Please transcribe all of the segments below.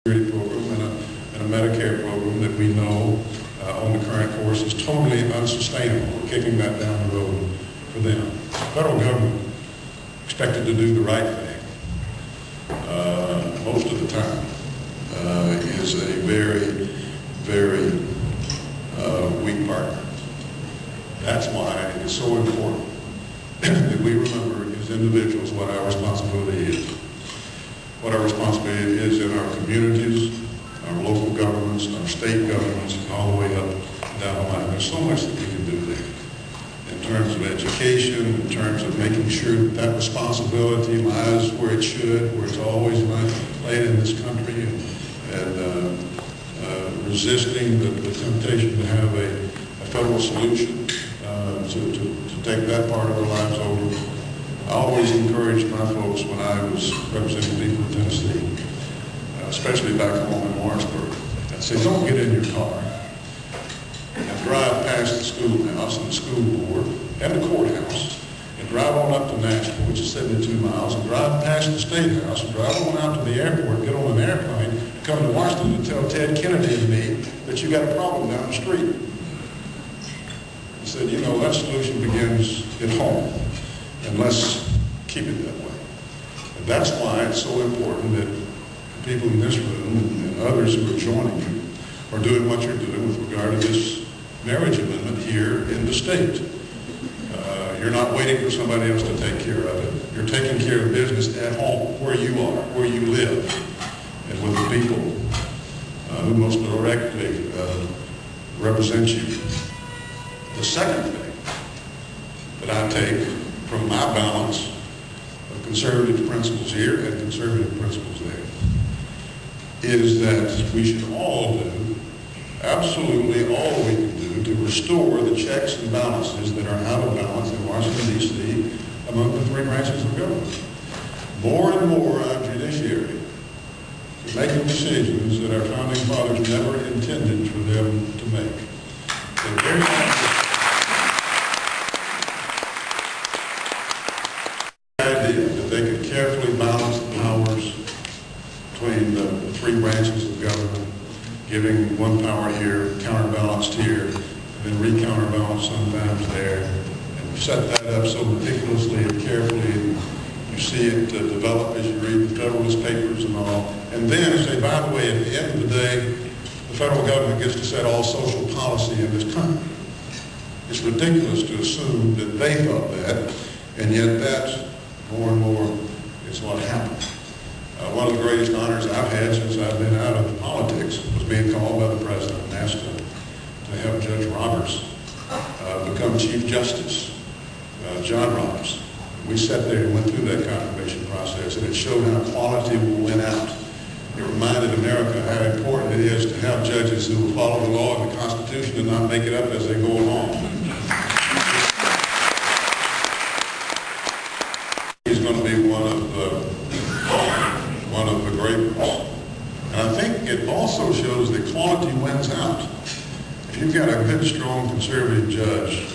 program and a Medicare program that we know on the current course is totally unsustainable. We're kicking that down the road for them. The federal government expected to do the right thing most of the time is a very, very weak partner. That's why it's so important that we remember as individuals what our responsibility is. What our responsibility is in our communities, our local governments, our state governments, and all the way up and down the line. There's so much that we can do there in terms of education, in terms of making sure that that responsibility lies where it should, where it's always laid in this country, and resisting the temptation to have a federal solution to take that part of our lives over. I always encouraged my folks when I was representing people in Tennessee, especially back home in Warrensburg. I'd say, don't get in your car and drive past the schoolhouse and the school board and the courthouse and drive on up to Nashville, which is 72 miles, and drive past the State House and drive on out to the airport, get on an airplane, come to Washington and tell Ted Kennedy and me that you got a problem down the street. He said, you know, that solution begins at home. And let's keep it that way. And that's why it's so important that people in this room and others who are joining you are doing what you're doing with regard to this marriage amendment here in the state. You're not waiting for somebody else to take care of it. You're taking care of business at home, where you are, where you live, and with the people who most directly represent you. The second thing that I take from my balance of conservative principles here and conservative principles there is that we should all do absolutely all we can do to restore the checks and balances that are out of balance in Washington, D.C. among the three branches of government. More and more our judiciary is making decisions that our founding fathers never intended for them to make. They're very idea that they could carefully balance the powers between the three branches of government, giving one power here, counterbalanced here, and then recounterbalanced sometimes there, and set that up so meticulously and carefully, and you see it develop as you read the Federalist Papers and all, and then say, by the way, at the end of the day, the federal government gets to set all social policy in this country. It's ridiculous to assume that they thought that, and yet that's more and more is what happened. One of the greatest honors I've had since I've been out of politics was being called by the president and asked to help Judge Roberts become Chief Justice, John Roberts. We sat there and went through that confirmation process, and it showed how quality will win out. It reminded America how important it is to have judges who will follow the law and the Constitution and not make it up as they go along. He's going to be one of the great ones. And I think it also shows that quality wins out. If you've got a good, strong conservative judge,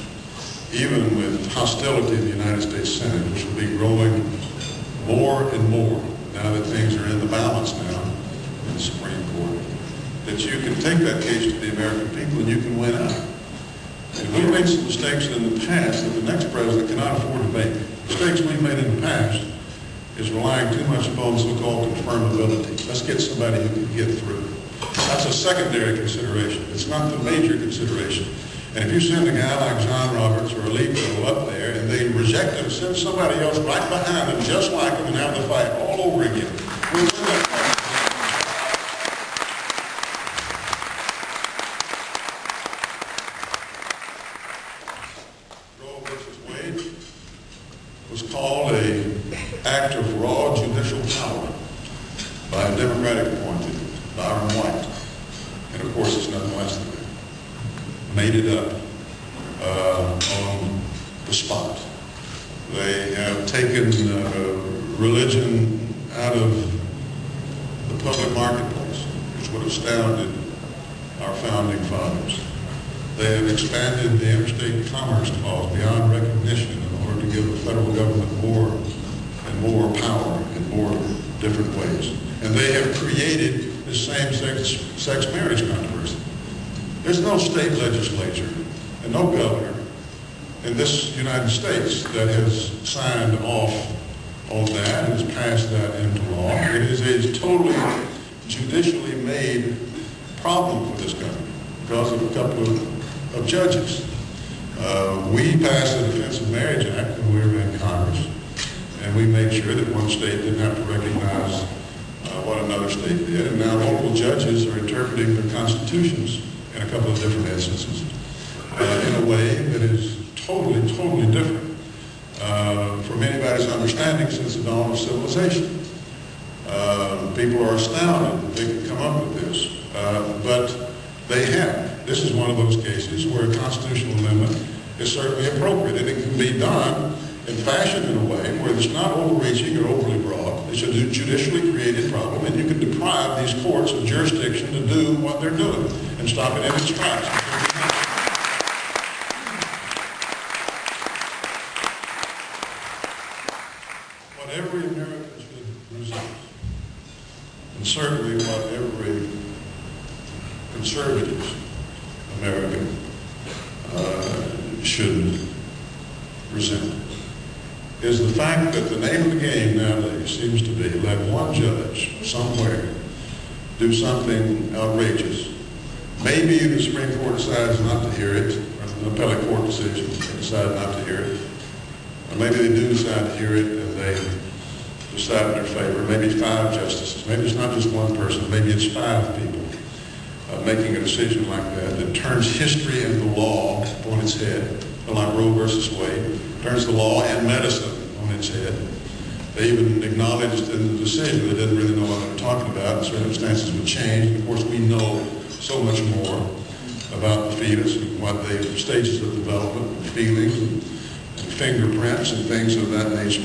even with hostility in the United States Senate, which will be growing more and more now that things are in the balance now in the Supreme Court, that you can take that case to the American people and you can win out. And we made some mistakes in the past that the next president cannot afford to make. Mistakes we've made in the past is relying too much upon so-called confirmability. Let's get somebody who can get through. That's a secondary consideration. It's not the major consideration. And if you send a guy like John Roberts or Alito up there and they reject him, send somebody else right behind him just like him and have the fight all over again. We'll win that fight. Was called an act of raw judicial power by a Democratic appointee, Byron White. And of course, it's nothing less than that. Made it up on the spot. They have taken religion out of the public marketplace, which would have astounded our founding fathers. They have expanded the interstate commerce clause beyond recognition in order to give the federal government more and more power in more different ways. And they have created is same-sex marriage controversy. There's no state legislature and no governor in this United States that has signed off on that, has passed that into law. It is a totally judicially made problem for this country because of a couple of judges. We passed the Defense of Marriage Act when we were in Congress, and we made sure that one state didn't have to recognize what another state did. And now local judges are interpreting their constitutions in a couple of different instances in a way that is totally different from anybody's understanding since the dawn of civilization. People are astounded that they can come up with this, but they have. This is one of those cases where a constitutional amendment is certainly appropriate, and it can be done and fashioned in a way where it's not overreaching or overly broad. It's a judicially created problem, and you can deprive these courts of jurisdiction to do what they're doing and stop it in its tracks. What every American should resist, and certainly what every conservative American should resent, is the fact that the name of the game nowadays seems to be let one judge somewhere do something outrageous. Maybe the Supreme Court decides not to hear it, or the appellate court decision, they decide not to hear it. Or maybe they do decide to hear it and they decide in their favor. Maybe it's 5 justices. Maybe it's not just one person. Maybe it's 5 people making a decision like that turns history and the law on its head, like Roe versus Wade, turns the law and medicine on its head. They even acknowledged in the decision they didn't really know what they were talking about. Circumstances would change. And of course, we know so much more about the fetus and what the stages of development, and feelings, and fingerprints, and things of that nature.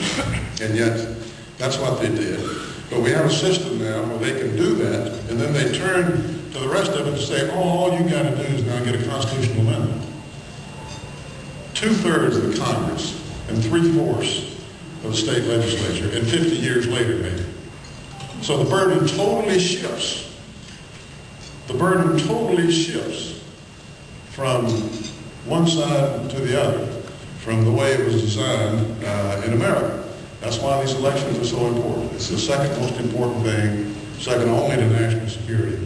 And yet, that's what they did. But we have a system now where they can do that, and then they turn to the rest of it to say, oh, all you got to do is now get a constitutional amendment. 2/3 of the Congress and 3/4 of the state legislature, and 50 years later, maybe. So the burden totally shifts. The burden totally shifts from one side to the other, from the way it was designed in America. That's why these elections are so important. It's the second most important thing, second only to national security,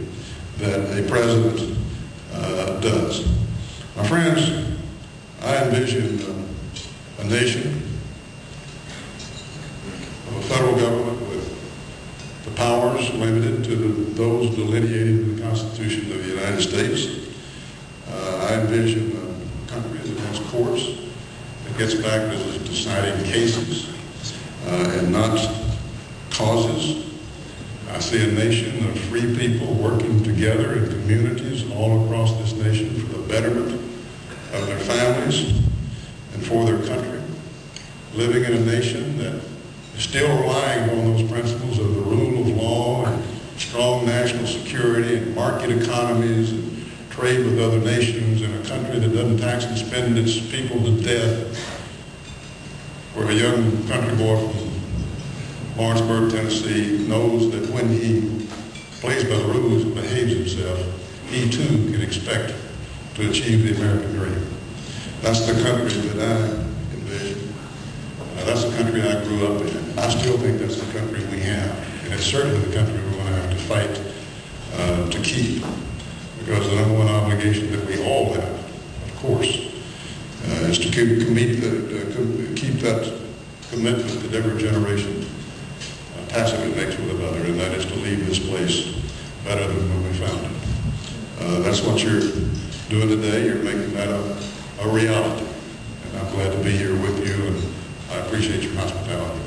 that a president does. My friends, I envision a nation of a federal government with the powers limited to those delineated in the Constitution of the United States. I envision a country that has courts, that gets back to deciding cases and not causes. I see a nation of free people working together in communities all across this nation for the betterment of their families and for their country, living in a nation that is still relying on those principles of the rule of law and strong national security and market economies and trade with other nations, in a country that doesn't tax and spend its people to death, where a young country boy from Lawrenceburg, Tennessee knows that when he plays by the rules and behaves himself, he too can expect to achieve the American dream. That's the country that I envision. That's the country I grew up in. I still think that's the country we have. And it's certainly the country we're going to have to fight to keep. Because the number one obligation that we all have, of course, is to keep that commitment that every generation tacitly makes with another, and that is to leave this place better than when we found it. That's what you're doing today. You're making that a reality. And I'm glad to be here with you, and I appreciate your hospitality.